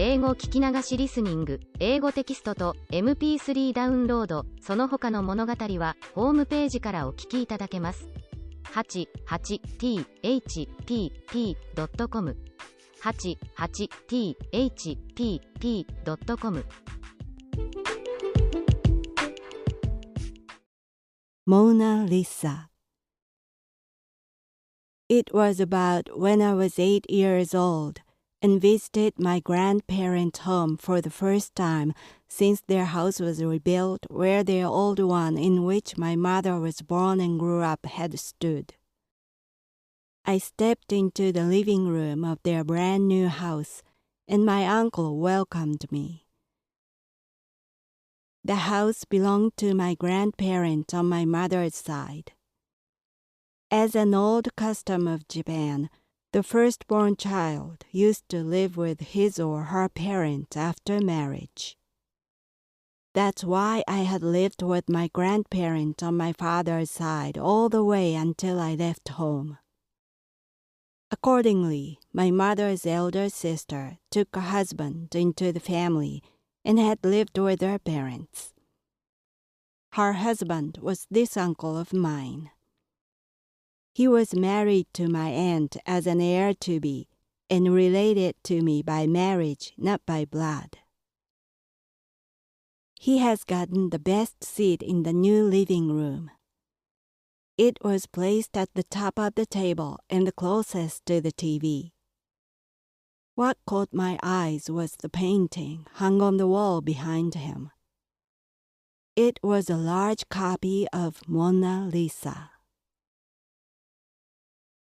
英語聞き流しリスニング、英語テキストと MP3 ダウンロード、その他の物語はホームページからお聞きいただけます。88thpp.com 88thpp.com Mona Lisa. It was about when I was 8 years old and visited my grandparents' home for the first time since their house was rebuilt where their old one in which my mother was born and grew up had stood. I stepped into the living room of their brand new house and my uncle welcomed me. The house belonged to my grandparents on my mother's side. As an old custom of Japan, the firstborn child used to live with his or her parents after marriage. That's why I had lived with my grandparents on my father's side all the way until I left home. Accordingly, my mother's elder sister took a husband into the family and had lived with her parents. Her husband was this uncle of mine. He was married to my aunt as an heir-to-be and related to me by marriage, not by blood. He has gotten the best seat in the new living room. It was placed at the top of the table and the closest to the TV. What caught my eyes was the painting hung on the wall behind him. It was a large copy of Mona Lisa.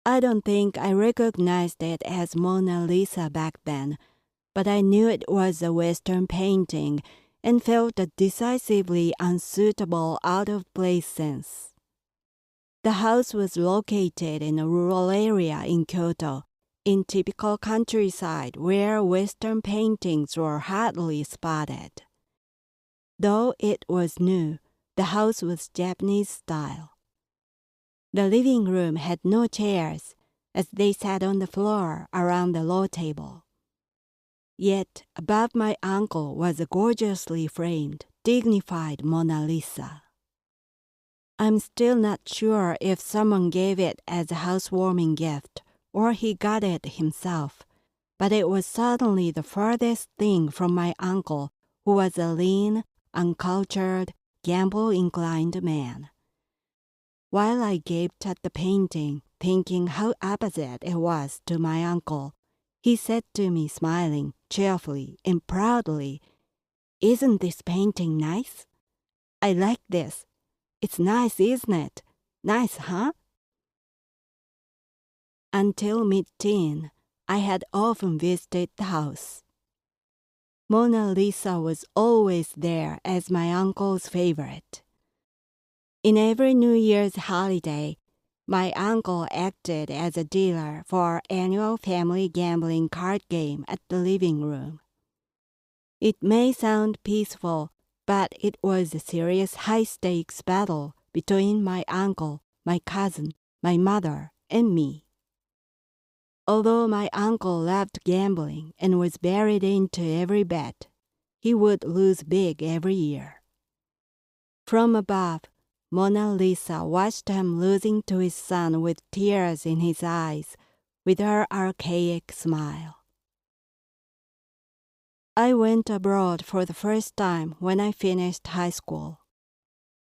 I don't think I recognized it as Mona Lisa back then, but I knew it was a Western painting and felt a decisively unsuitable, out-of-place sense. The house was located in a rural area in Kyoto, in typical countryside where Western paintings were hardly spotted. Though it was new, the house was Japanese style. The living room had no chairs, as they sat on the floor around the low table. Yet above my uncle was a gorgeously framed, dignified Mona Lisa. I'm still not sure if someone gave it as a housewarming gift or he got it himself, but it was certainly the furthest thing from my uncle, who was a lean, uncultured, gamble-inclined man. While I gaped at the painting, thinking how opposite it was to my uncle, he said to me, smiling cheerfully and proudly, "Isn't this painting nice? I like this. It's nice, isn't it? Nice, huh?" Until mid-teen, I had often visited the house. Mona Lisa was always there as my uncle's favorite. In every New Year's holiday, my uncle acted as a dealer for our annual family gambling card game at the living room. It may sound peaceful, but it was a serious high-stakes battle between my uncle, my cousin, my mother, and me. Although my uncle loved gambling and was buried into every bet, he would lose big every year. From above, Mona Lisa watched him losing to his son with tears in his eyes, with her archaic smile. I went abroad for the first time when I finished high school.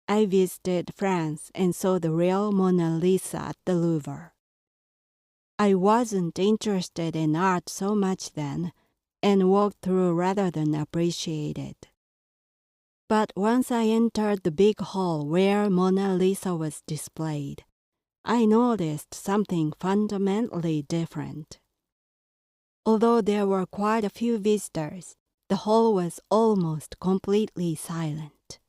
I visited France and saw the real Mona Lisa at the Louvre. I wasn't interested in art so much then, and walked through rather than appreciated. But once I entered the big hall where Mona Lisa was displayed, I noticed something fundamentally different. Although there were quite a few visitors, the hall was almost completely silent.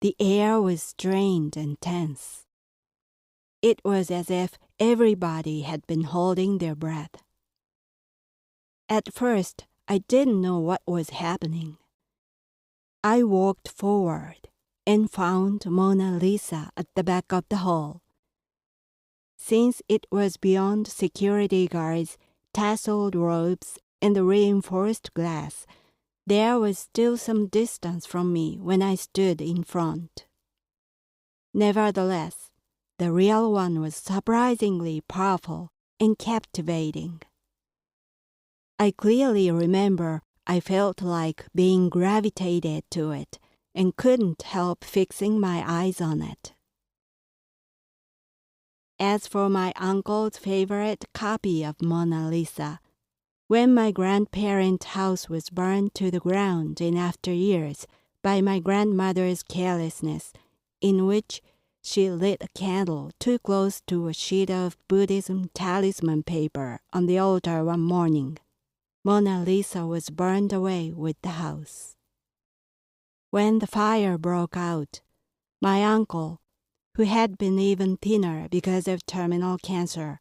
The air was strained and tense. It was as if everybody had been holding their breath. At first, I didn't know what was happening. I walked forward and found Mona Lisa at the back of the hall. Since it was beyond security guards, tasseled robes, and the reinforced glass, there was still some distance from me when I stood in front. Nevertheless, the real one was surprisingly powerful and captivating. I clearly remember I felt like being gravitated to it and couldn't help fixing my eyes on it. As for my uncle's favorite copy of Mona Lisa, when my grandparents' house was burned to the ground in after years by my grandmother's carelessness, in which she lit a candle too close to a sheet of Buddhism talisman paper on the altar one morning, Mona Lisa was burned away with the house. When the fire broke out, my uncle, who had been even thinner because of terminal cancer,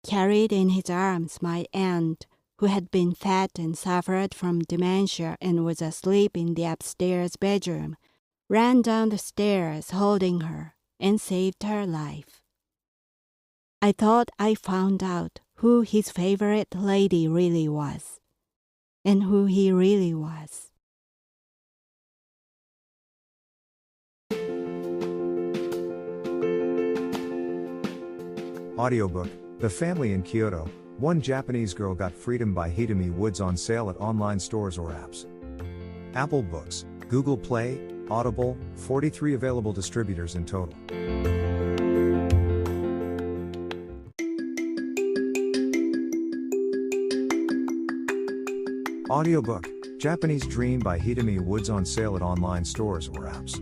carried in his arms my aunt, who had been fat and suffered from dementia and was asleep in the upstairs bedroom, ran down the stairs holding her, and saved her life. I thought I found out who his favorite lady really was, and who he really was. Audiobook, The Family in Kyoto, One Japanese Girl Got Freedom by Hidemi Woods on sale at online stores or apps. Apple Books, Google Play, Audible, 43 available distributors in total. Audiobook, Japanese Dream by Hidemi Woods on sale at online stores or apps.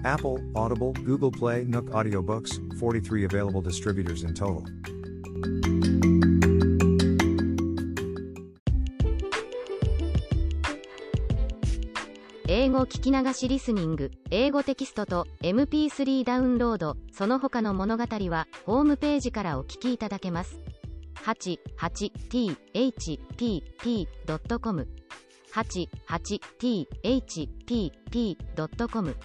Apple, Audible, Google Play, Nook Audiobooks, 43 available distributors in total. 英語聞き流しリスニング、英語テキストと MP3 ダウンロード、その他の物語はホームページからお聞きいただけます。88thpp.com 88thpp.com